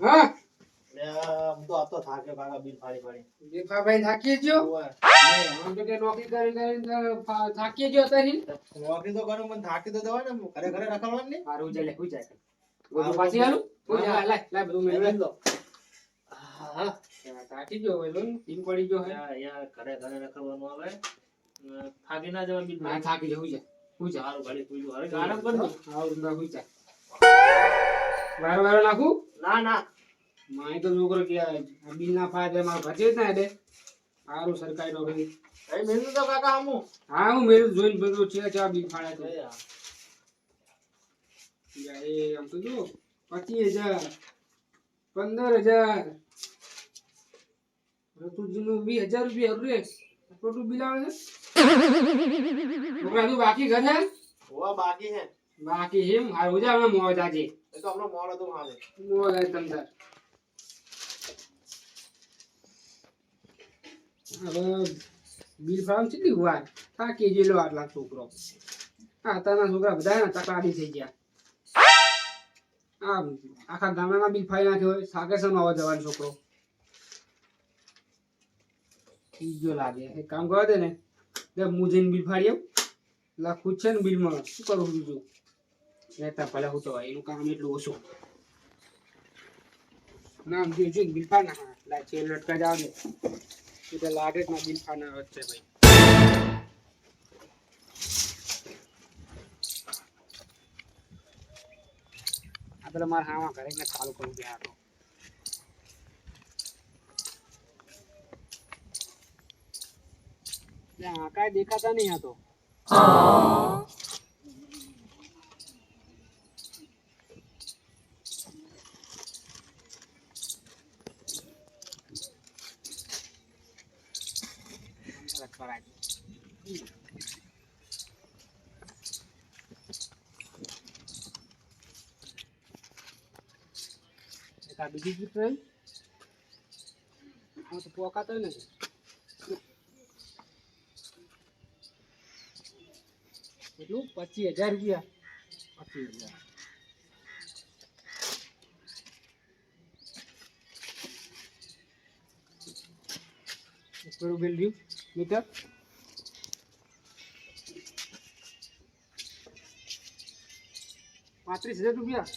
હા હું તો હતો થાકે કાકા બિલ ફાડી ભાઈ થાકી ગયો આમ તો કે નોકરી કરી થાકી ગયો તારી નોકરી તો કરું પણ થાકી તો જવાય ને ઘરે ઘરે રખડવાનું નહીં. હારું ચાલે હું જાય બધું પાછી હાલું હું જા લાય બધું મેળવી લો. હા થાકી ગયો હવે લોન ટીમ પડી ગયો હે યાર ઘરે ઘરે રખડવાનું આવે થાકી ના જવા બિલ ના થાકી જવું છે હું જા સારું ઘડી પૂછ્યું હવે આરામ કરજો. હારું ના હું જા વારો નાખું ના ના માય તો છોકરો કે બિલ ના ફાયદે મારો ભજે જ ના દે સારું સરકારી નોકરી કઈ મેલું તો કાકા હમું હા હું મેરું જોઈને બધું છે ચા બિલ ફાડે તો એ આમ તો જો 25,000 15,000 ઋતુજીનું 20,000 રૂપિયા રે ટોટલ બિલ આવે છે છોકરા તું બાકી ઘર છે હોવા બાકી હે બાકી એમ હારું જા હમણાં મોજ આજે એ તો હમણાં મોડો તો હાલે મોજ આજે તમતાર હવે બિલ ફાર્મ કેટલી વાર થાકી ગયેલો આટલા છોકરો આતાના છોકરા બધા તકરારી થઈ ગયા આ આખા ગામડામાં બિલ ફાઈ નાખ્યો હોય સાગેસન આવવા જવાનો છોકરો બીજો લાગે એક કામ કરવા દે ને હું જઈને બિલ ફાડી આવું લખું છે ને બિલમાં શું કરું બીજું રહેતા ભલે હું તો એનું કામ એટલું ઓછું નામ જોઈ બિલ ફાડ નાખા ચેલ લટકા જાવ ને તો લાગે જ ના બિલ ફાડના વચ્ચે ભાઈ આ પેલા મારા હામાં ઘરે ને ચાલુ કરું કે આ તો કાંઈ દેખાતા નહીં આ તો બીજી ગીત રહી તો પોકાતો ને એટલું 25,000 રૂપિયા 25,000 બિલ રહ્યું મીટર 35,000 રૂપિયા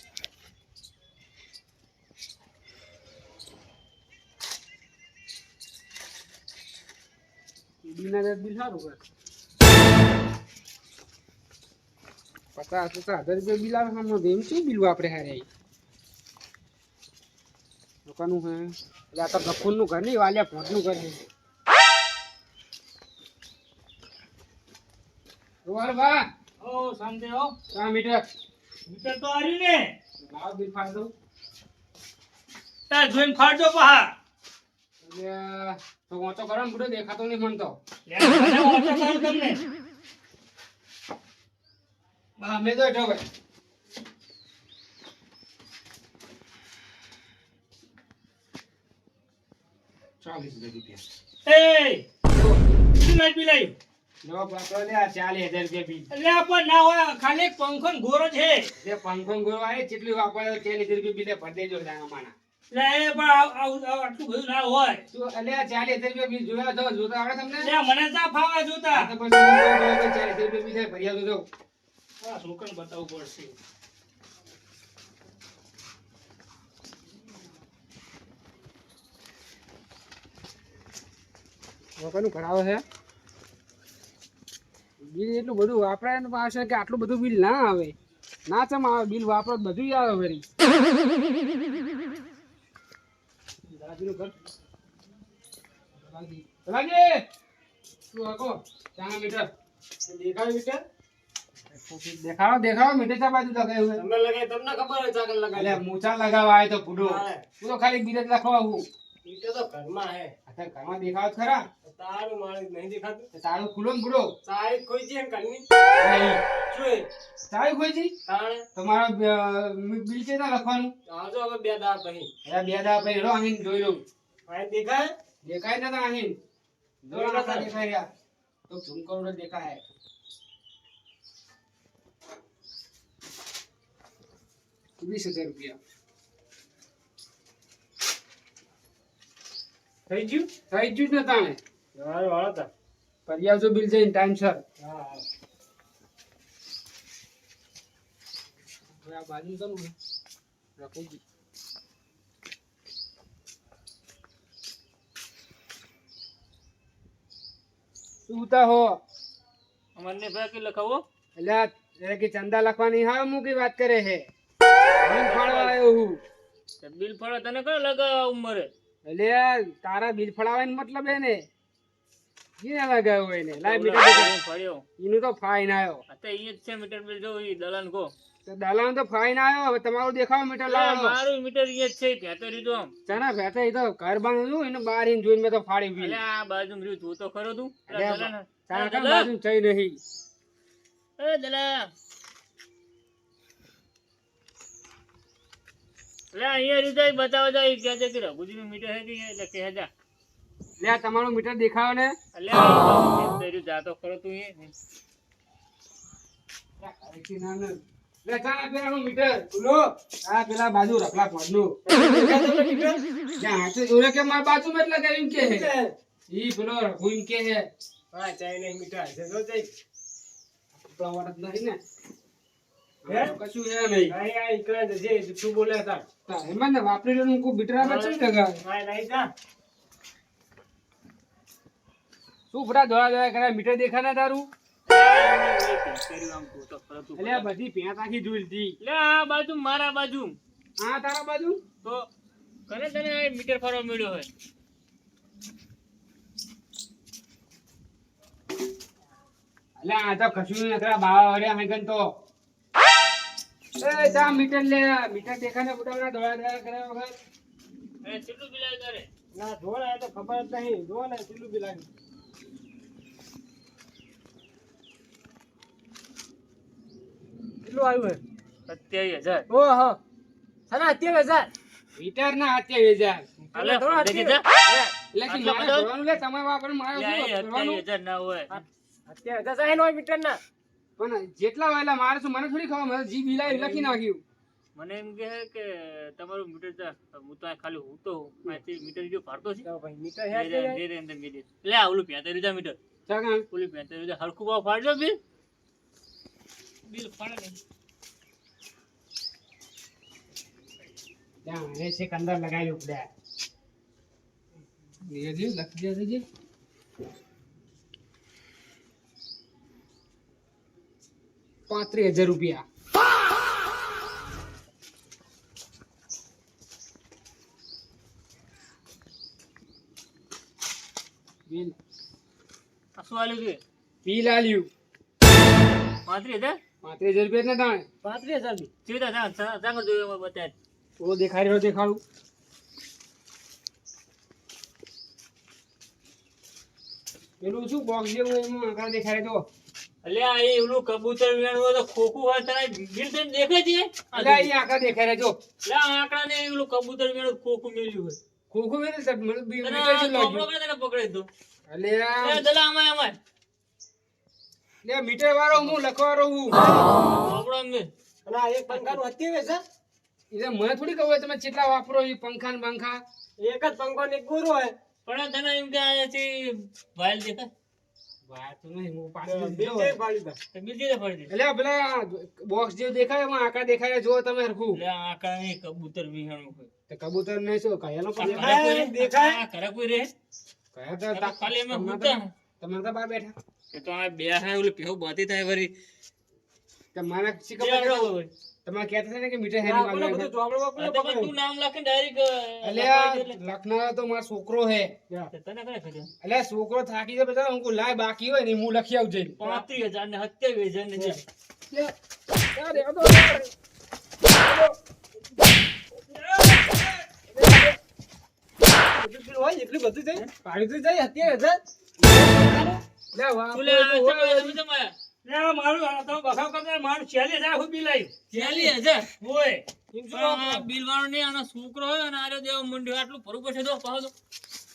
બિલ સારું કરે 50,000 બિલ આવે સામે એમ શું બિલ વાપરે હારે લોકોનું હે એટલે આ તો ગફૂરનું ઘર નહીં વાલિયા ભોંટનું ઘર છે રોહર બા ઓ સાંજે હો 3 મીટર મીટર તો આર્યું ને લાવ બિલ ફાડ દઉં તાર જોઈને ફાડજો પહા એટલે તો વાંચો કરો ને બુડો દેખાતો નહીં મન તો તમને બા મેં તો હેઠો ભાઈ 40,000 રૂપિયા એ શું નાટ બિલાયું નવો પાછો લે આ 40,000 રૂપિયા બિલ એટલે પણ ના હોય ખાલી એક પંખો ને ગોરો છે જે પંખો ગોળો આવે કેટલી વાપરે 40,000 રૂપિયા બિલે ભર દેજો માના એટલે એ પણ આટલું બધું ના હોય તું એટલે 40,000 રૂપિયા બિલ જોયા તો જોતા આવડે તમને એટલે મને ના ફાવે જોતા તો પછી 40,000 રૂપિયા બિલ ભરી આવજો જો આ છોકરાને બતાવવું પડશે લોકોનું કરાવે છે બિલ એટલું બધું વાપરાય ને પાસે કે આટલું બધું બિલ ના આવે ના ચમ આવે બિલ વાપરો બધું આવે વળી દાદીનું ઘર લાગી શું હકો 4 મીટર દેખાય મીટર દેખાડો મીટર ચા બાજુ લગાવ્યું તમને લગાય તમને ખબર હોય ચાકલ લગાય એટલે મૂછા લગાવવા આવે તો ફૂડો તું તો ખાલી બીજે લખવા આવું મીટર તો ઘરમાં હે અત્યારે ઘરમાં દેખાવ ખરા તારું માણસ નહીં દેખાતું તારું ખુલ્લો ને બુડો ચાય કોઈ છે ઘરની નહીં શું ચાવી કોઈ છી તાણે તમારો બિલ છે લખવાનું આવજો હવે 2 દાડા પછી એટલે 2 દાડા પછી રો અહીં જોઈ લઉં આ દેખાય દેખાય ના તા અહીં જોઈ ના દેખાય રહ્યા તો ઝૂમ કરું તો દેખાય 20,000 રૂપિયા થઈ ગયું થઈ જ ને તાણે વાળો તા કરી આવજો બિલ જઈને ટાઈમસર. હા હા હવે આ બાજુ કરું ને રખુજી. શું તા હો અમને ભાઈ કે લખાવો એટલે આ કે ચંદા લખવાની હા મૂકી વાત કરે છે. બિલ ફાળવા આવ્યો હું. બિલ ફાળો તને કયો લગાવ ઉંમરે એટલે આ તારા બિલ ફાળવાનો મતલબ હે ને ક્યાં લગાવ્યો હોય ને લાય મીટર દેખાય. ફાળ્યો એનું તો ફાઈન આવ્યો. અત્યારે ઈ જ છે મીટર બિલ જો ઈ દલાન કો તો દલાલ તો ફાઈન આવ્યો. હવે તમારું દેખાવો મીટર લાવો. મારું મીટર ઈ જ છે ત્યાં તો રીધો આમ ચાના બેઠા એ તો ઘર બાંધ્યું એને બહાર ઈને જોઈને મેં તો ફાડી બિલ. એટલે આ બાજુ રહ્યું તું તો ખરો તું ચાના કામ બાજુ થઈ નહીં. એ દલા લે અહીંયા રીધો બતાવો જાય કે છે કે રઘુજીનું મીટર હે કે એટલે કે જા લે આ તમારું મીટર દેખાવો ને. એટલે જાતો ખરો તું એ લે ચાના પેલાનું મીટર બોલો. આ પેલા બાજુ રખલા પડનું ત્યાં હાથે જોડે કે મારા બાજુમાં એટલે કઈ એમ કે હે ઈ પેલો રઘુ એમ કે હે હા ચાઈ નહીં મીટર છે જો જઈ આપણા વાળા નહીં ને કશું હે નહીં. શું બોલે હતા એમાં ને વાપરી લો હું મીટર આવે છે ને લગા શું ફટા દોડા દોડા કરે મીટર દેખા ના તારું. એટલે આ બધી પેન્ટ આખી જોઈ લીધી. લે આ બાજુ મારા બાજુ હા તારા બાજુ તો કરે તને આ મીટર ફરવા મળ્યો હોય એટલે આ તો કશું નથી બાવા વડ્યા મેં તો એ જા મીટર લે મીટર દેખાને બુડાવના દોડા દોડા કરે વગર એ કેટલું બિલ આવે તારે ના ધોળા તો ખબર જ નહીં જો ને કેટલું બિલ આવ્યું. કેટલું આવ્યું હે 27000 ઓ હા સાલા 27000 મીટર ના 27000 અલે દેખી જા એટલે કે મારે ધોવાનું લે તમે વાપરે મારે શું કરવાનું 27000 ના હોય 27000 સાહેબ હોય મીટર ના પણ જેટલા વાયલા મારે શું મને થોડી ખબર મને જી બિલ આવી લખી નાખ્યું. મને એમ કે તમારું મીટર જા હું તો આ ખાલી હું તો આથી મીટર જો ભરતો છે ભાઈ મીટર ધીરે અંદર મેં લે આ ઓલું 45000 મીટર ચાકા ઓલું 45000 હરખું ભાવ ફાડજો બિલ બિલ ફાડે નહીં ત્યાં એ છે અંદર લગાવ્યું પડે એ જી લખી દે જી 35000 રૂપિયા. બિલ આ શું આલ્યું છે બિલ આલ્યું 35000 35000 રૂપિયા ને તાણે 35000 બી સીધા જાંગ જોયો બતાય ઓ દેખાઈ રહ્યો દેખાડું પેલું શું બોક્સ જેવું એમાં આકાર દેખાય તો અલે આ એ ઓલું કબૂતર વેણું તો ખોખું હોય તને બિલ તને દેખાય છે અલે એ આકાર દેખાય જો લે આંકડા ને ઓલું કબૂતર વેણું ખોખું મેલ્યું હોય ખોખો મેરે સબ મને બી તને મીટર જેવું ચોપડો લાગ્યું. કરે તને પકડી દો અલે લે આ દલા અમાય લે મીટર વાળો હું લખવારો હું ચોપડો મે અને આ એક પંખાનું હતી વેસા એટલે મને થોડી ખબર તમે કેટલા વાપરો એ પંખા ને પંખા એક જ પંખો ને એક ગોરો હોય પણ તને એમ કે આ છે વાયલ દેખાય વાત નહીં હું પાછું બિલ જે ફાડી દે તો બિલ જે ફાડી દે એટલે પેલા બોક્સ જેવું દેખાય એમાં આકાર દેખાય જો તમે હરખું લે આંકડા ને કબૂતર વિહાણું હોય તો કબૂતર ને શું કયાનો પણ દેખાય કરે કોઈ રે કયા તો આ ખાલી એમાં ગુતા તમે તો બહાર બેઠા એ તો આ બે હે ઓલું પેહુ બાતી થાય વરી તમારે બે શીખવા આપણો હોય તમે કહેતા હતા ને કે મીઠાઈ હેની વાળી તું નામ લખીને ડાયરેક્ટ એટલે આ લખનારો તો મારો છોકરો હે તને કઈ ખબર એટલે છોકરો થાકી જાય બધા હું લાય બાકી હોય ને હું લખી આવજે 35000 ને 27000 ને જે એટલું બધું જાય પાડી તો જાય 27000 લે વાહ તું લે આ તમે તમાયા લે મારું આ તો બખાવ કરતા મારું 40000 હું બિલ આવ્યું 40000 હોય આ બિલ વાળો ને આનો છોકરો હોય અને આરે દેવ મંડ્યો આટલું ભરું પડશે તો પાહો તો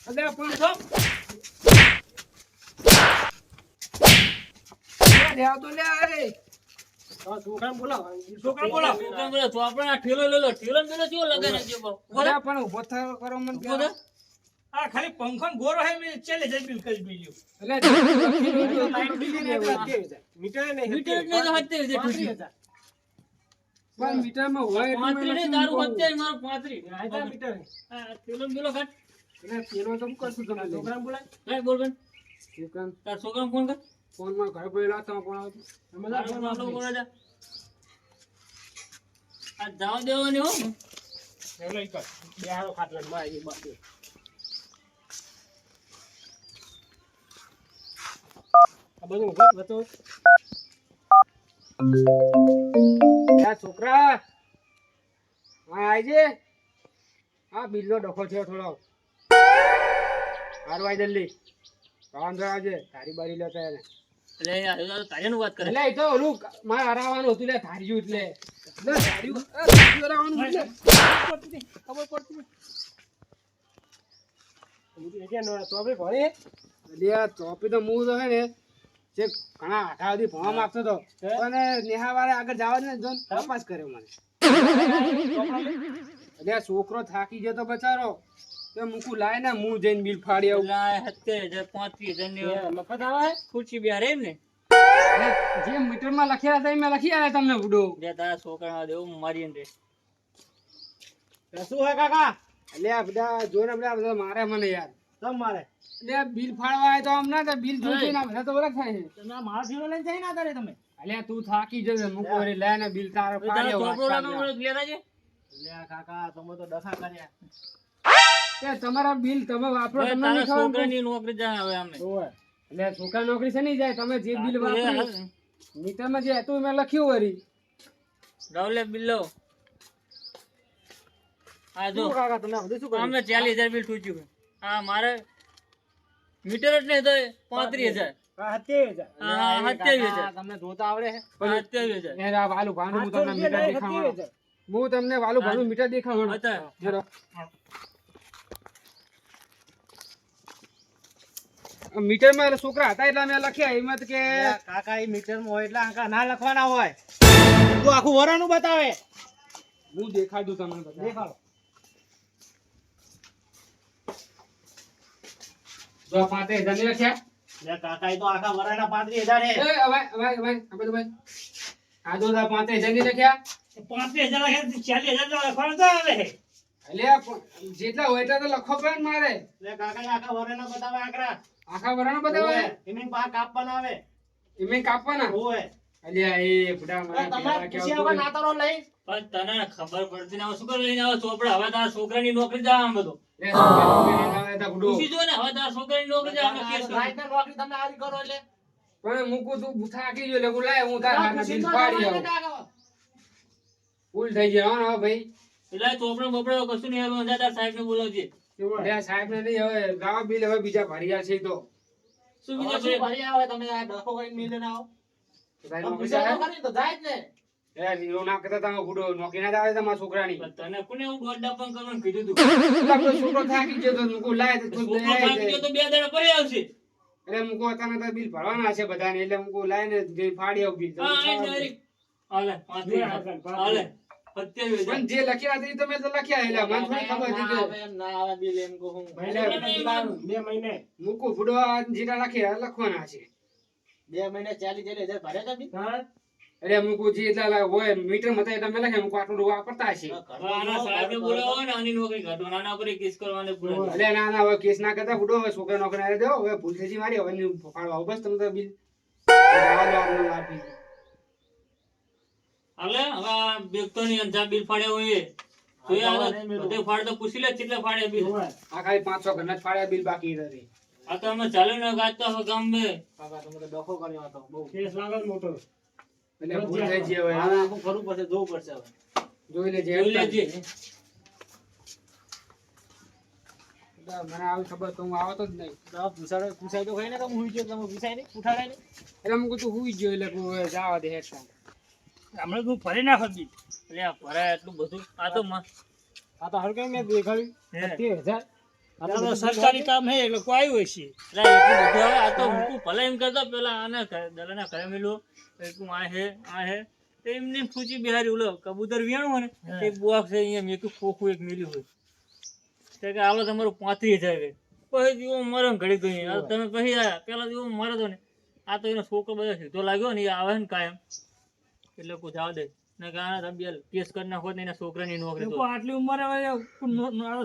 અલે પણ તો લે આ તો લે અરે છોકરા બોલાવ તો આપણે આ ઠેલો લેલો ઠેલો મેલો કેવો લગાડે છે બહુ અરે પણ ઉભો થાવ કરો મન કે આ ખાલી પંખો ને ગોરો હે મેં ચલે જઈ બિલ કરી બીજું એટલે લાઈટ બિલ ને મીટર નહીં મીટર ને તો હત્તે છે ઠૂઠી પણ મીટરમાં હોય એટલું મેં 35 ને લખ્યું તારું બહુ. હત્તે મારું 35 આયતા મીટર આ પેલો પેલો કાટ એટલે પેલો તો હું કરશું તમે છોકરાને બોલાય લાય બોલ બેન છોકરાને તાર છોકરાને ફોન કર ફોનમાં ઘરે પડેલા હતા પણ આવતું. તમે તારો ફોન આપણો બોલે જા આ જાવ દેવાની હો એવલો ઈ કર બે હારો ખાટલો માં આવી બાકી આ બધું બતો યા છોકરા હા આવજે હા બિલનો ડખો થયો થોડો હારું આઈ જલ્દી વાંધો આવજે તારી બારી લેતા એને એટલે આ તારેનું વાત કરે એટલે એ તો ઓલું મારે હરાવવાનું હતું લે ધાર્યું એટલે લે ધાર્યું હરાવવાનું એટલે ખબર પડતી નથી કે નો ચોપડી ભણી એટલે આ ચોપી તો હું તો હે ને જે ઘણા આઠા સુધી ભણવા માંગતો હતો પણ નેહાવાળે આગળ જવા દે ને જોન તપાસ કર્યો મને એટલે આ છોકરો થાકી ગયો તો બચારો તો મૂકું લાય ને હું જઈને બિલ ફાડી આવું લાય 70,000 35,000 મફત આવે ખુરશી બિહાર એમ ને એટલે જે મીટરમાં લખેલા હતા એ મેં લખી આલ્યા તમને બુડો જે તારા છોકરા દેવું મારી ને તો શું હે કાકા એટલે આ બધા જોઈને બધા મારે મને યાર તમ મારે એટલે આ બિલ ફાડવા આવે તો આમ ના થાય બિલ જોઈ ના બધા તો ઓળખ થાય છે તમે આ મારા જીરો લઈને જઈ ના તારે તમે એટલે તું થાકી જશે મૂકો રે લે ને બિલ તારે ફાડી આવું છોકરો લાનો લેતા છે લે આ કાકા તમે તો ડખા કર્યા કે તમારા બિલ તમે વાપરો તમને તારા નહીં ખબર છોકરાની નોકરી જાય હવે અમે ઓય એટલે છોકરા નોકરી છે નહીં જાય તમે જે બિલ વાપરો મીટરમાં જે હતું મેં લખ્યું વરી રાવલે બિલ્લો આ જો શું કાકા તમે આ બધું શું કર્યું અમે 40,000 બિલ ઠૂચ્યું આ મારે મીટર જ નહીં તો 35,000 આ 70,000 હા, 70,000 તમને જોતા આવડે હે 70,000 એ રા વાલું ભાનું હું તમને મીટર દેખાડવાનો 70,000 હું તમને વાલું ભાનું મીટર દેખાડવાનો હતા જરો મીટરમાં એટલે છોકરા હતા એટલે મેં લખ્યા એમાં તો કે કાકા એ મીટર માં હોય એટલે આંકા ના લખવાના હોય તું આખું વરાનું બતાવે હું દેખાડું તમને બધા દેખાડો જો 35,000 ની લખ્યા લે કાકા એ તો આખા વરાના 35,000 હે એ અવાય અવાય અવાય આ બધું ભાઈ આ જો 35,000 ની લખ્યા 35,000 લખે 40,000 તો લખવાનું તો આવે હે એટલે જેટલા હોય એટલા તો લખો પડે ને મારે લે કાકા એ આખા વરાના બતાવે આંકડા આખા વરાનો બતાવે એની પાસે કાપવાના આવે એમે કાપવાના ઓય અલ્યા એ બુડા મને તમે પૂછી કેવા હવે નાતારો લઈ પણ તને ખબર પડતી ના શું કરે લઈને આવે ચોપડા હવે તારા છોકરાની નોકરી જાય આમ બધું લે છોકરા હતા બુડો પૂછી જો ને હવે તારા છોકરાની નોકરી જાય અમે કેસ કરીએ. રાઈટ ને નોકરી તમે આરી કરો એટલે પણ મૂકું તું થાકી ગયો એટલે લાય હું તારા હાથના પૂછી બિલ તો ફાડી જવાનું આવું કાકા. ભૂલ થઈ ગઈ હા ને ભાઈ એટલે ચોપડા બોપડા કશું નહીં હવે તારા સાહેબ ને બોલાવજે લે સાહેબ ને નહીં હવે ગાવા બિલ હવે બીજા ભર્યા છે ઈ તો શું હવે બીજા શું ભાઈ ભરી આવે તમે આ ડખો કરીને મિલે ના આવો ભાઈ તમે નોકરી પૂછા જાય તો ખરી તો જાય જ ને એ જીરો ના કરતા તમે બુડો નોકરી ના આવે તમારા છોકરાની પણ તને કોને એવું દોડડા પણ કરવાનું કીધું તું આપણો છોકરો થાકી ગયો તો મૂકું લાય તો તું છોકરો દે થાકી ગયો તો 2 દાડા પડી આવશે એટલે મૂકો તને તો બિલ ભરવાના છે બધાને એટલે મૂકું લાય ને જે ફાડી આવું બિલ હા એ ડાયરેક્ટ હાલે 35,000 હાલે 27,000 પણ જે લખ્યા હતા એ તો મેં તો લખ્યા એટલે મને થોડી ખબર હતી ના કે આવે એમ ના આવે બિલ એમ કહું મહિને બે મહિને મૂકું બુડો આ જેટલા લખ્યા લખવાના છે 2 મહિને 40,000 ભરે તા બી એટલે મૂકું જે એટલા હોય મીટર માં એટલે મેં લખ્યા મૂકું આટલું વાપરતા હશે હવે આના સાહેબ ને બોલાવો ને આની નોકરી કાઢો આના પર કેસ કરવાને બોલાવો એટલે ના ના હવે કેસ ના કરતા બુડો હવે છોકરા નોકરી ના દેવો હવે ભૂલ થઈ ગઈ મારી હવે નહીં ફાળવા આવું બસ તમે તો બિલ જવા દો આપણને આપી દો. હાલે હવે આ બેગતો ની અંધા બિલ ફાડ્યા હોય જોયા બધે ફાડ તો પૂછી લે કેટલા ફાડ્યા બિલ આ ખાલી 500 ઘરના જ ફાળ્યા બિલ બાકી નથી આ તો અમે ચાલુ ને ગાતા હો ગામ મે કાકા તમે તો ડખો કર્યો હતો બહુ કેસ લાગે મોટો એટલે ભૂલ થઈ ગઈ હવે હવે આખું ફરવું પડશે જોવું પડશે હવે જોઈ લેજે જોઈ લેજે મને આવી ખબર તો હું આવતો જ નહીં પૂછાય તો ખરી ને તમે હું તમે પૂછાય નહીં ઉઠાડે નહીં એટલે હું કીધું હુઈ ગયો એટલે કોઈ જવા દે હેઠા હમણાં તું ફરી નાખ બિલ એટલે આ ભરાય એટલું બધું આ તો આ તો હર કઈ મેં દેખાડ્યું 70,000 આ તો સરકારી કામ હે એટલે કોઈ આવ્યું હશે એટલે એટલું બધું હવે આ તો હું ભલે એમ કરતો પેલા આને દલાના ઘરે મેલું એટલું આ હે તો એમને પૂછી બિહારી ઓલો કબૂતર વિયાણું હોય ને તે બોક્સ છે અહીંયા મેં ખોખું એક મેલ્યું હોય તો કે આલો તમારું 35,000 છે પછી જેવો મરે ને ઘડી ગઈ આ તમે પછી આયા પેલા જેવો મરે તો ને આ તો એનો છોકરો બધો સીધો લાગ્યો ને એ આવે ને કાયમ એટલે કોઈ જવા દે ને ગાણા રબિયલ કેસ કરી નાખો ને એના છોકરાની નોકરી તો આટલી ઉંમરે હવે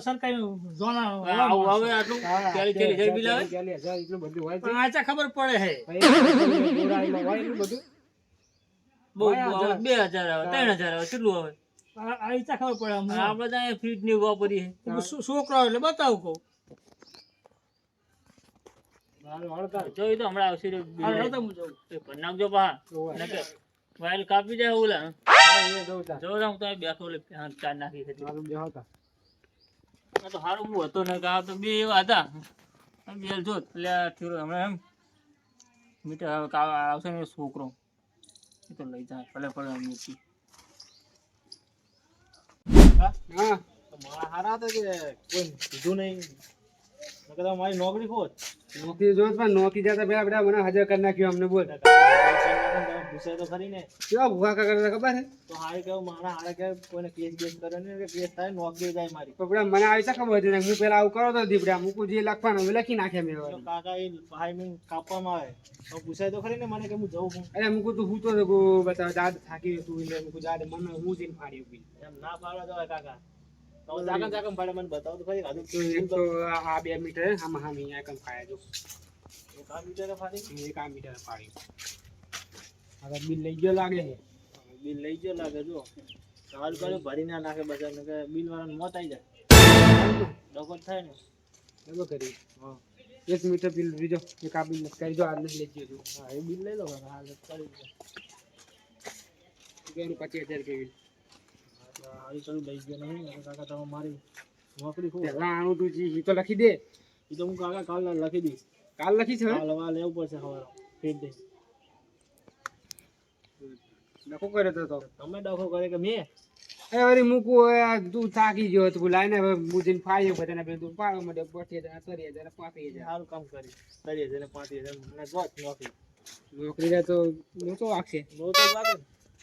સરકારી જોના આવું આવે આટલું ચાલી ચાલી જઈ બિલાવે એટલું બધું હોય છે પણ આચા ખબર પડે હે ગોળાઈમાં હોય એટલું બધું બહુ આવે 2000 આવે 3000 આવે કેટલું આવે આ આચા ખબર પડે અમને. આ બધા ફ્રીજ ની વાપરીએ છોકરાઓ એટલે બતાવું કહું જોઈ તો હમણાં આવશે હાલો તો હું જાઉં. પણ નાખજો પા વાયલ કાપી જાય ઓલા જો હું તો બેઠો લે ચાર નાખી હતી આ તો હારું હું હતો ને કે આ તો બે એવા હતા બેલ જો એટલે આ થયું હમણાં એમ મીટર આવશે ને છોકરો એ તો લઈ જાય ભલે ભલે મૂકી હા મારા હારા હતા કે કોઈ કીધું નહીં નકર તો મારી નોકરી ખોટ નોકરી જોત પણ નોકરી જતા પેલા બધા મને હાજર કરી નાખ્યો અમને બોલ પૂછે તો ખરી ને કેવા ભૂખા કરતા ખબર હે તો હારે કેવું મારા હારે કે કોઈને કેસ બેસ કરે ને કે કેસ થાય નોકરી જાય મારી તો પેલા મને આવી છે ખબર હતી ને હું પેલા આવું કરો તો દીપડા મૂકું જે લખવાનું હું લખી નાખે મેં તો કાકા એ ભાઈ મને કાપવામાં આવે તો પૂછાય તો ખરી ને મને કે હું જઉં છું અરે મૂકું તું હું તો બતાવ દાદ થાકી તું એટલે મૂકું દાદ મને હું જઈને ફાડ્યું બી એમ ના પાડવા જવાય કાકા તો જાગમ જાગમ પાડે મને બતાવો તો ખરી તો એક તો આ 2 મીટર આમાં હા અહીંયા કમ ફાયા જો એક આ મીટર ફાડી એક આ મીટર ફાડ્યું હવે બિલ લઈ ગયો લાગે છે બિલ લઈ ગયો લાગે જો સારું કર્યું ભરી ના નાખે બધા ને કે બિલ વાળાને મોત આવી જાય ડકો થાય ને ચાલો કરી હા 1 મીટર બિલ લીધો એક આ બિલ કરી જો આજ નહીં લઈ ગયો તું હા એ બિલ લઈ લો કાકા હા કરી દો કેનું 25000 કેવી આવી ચલું લઈ ગયો નહીં કાકા તમે મારી નોકરી ખો પેલા આનું તું જી તો લખી દે એ તો હું કાકા કાલ લખી દઈશ કાલ લખી છે કાલ હવા લેવું પડશે હવારે ફેર દઈશ લખો કર્યો તો તમે ડખો કરે કે મેં એ વળી મૂકું હવે તું થાકી ગયો તું લાઈને હવે મુજીન ફાડ્યું બધાને પેલું તું પાડવા માટે 25000 30000 3500 સારું કામ કરી કરીએ છે ને 5000 મને જોત નોકરી નોકરી રે તો નહોતો વાગશે બહુ તો લાગે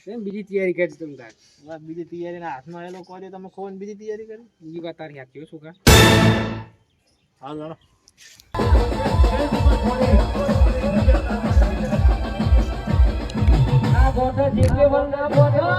એમ બીજી તૈયારી કરજો તમે તાર ને બીજી તૈયારીના હાથમાં એલો કરી તમે ખોન બીજી તૈયારી કરી બીજી વાત તારી હાથ શું કા હાલ હાલો ના બોધા જીતે વર ના બોધા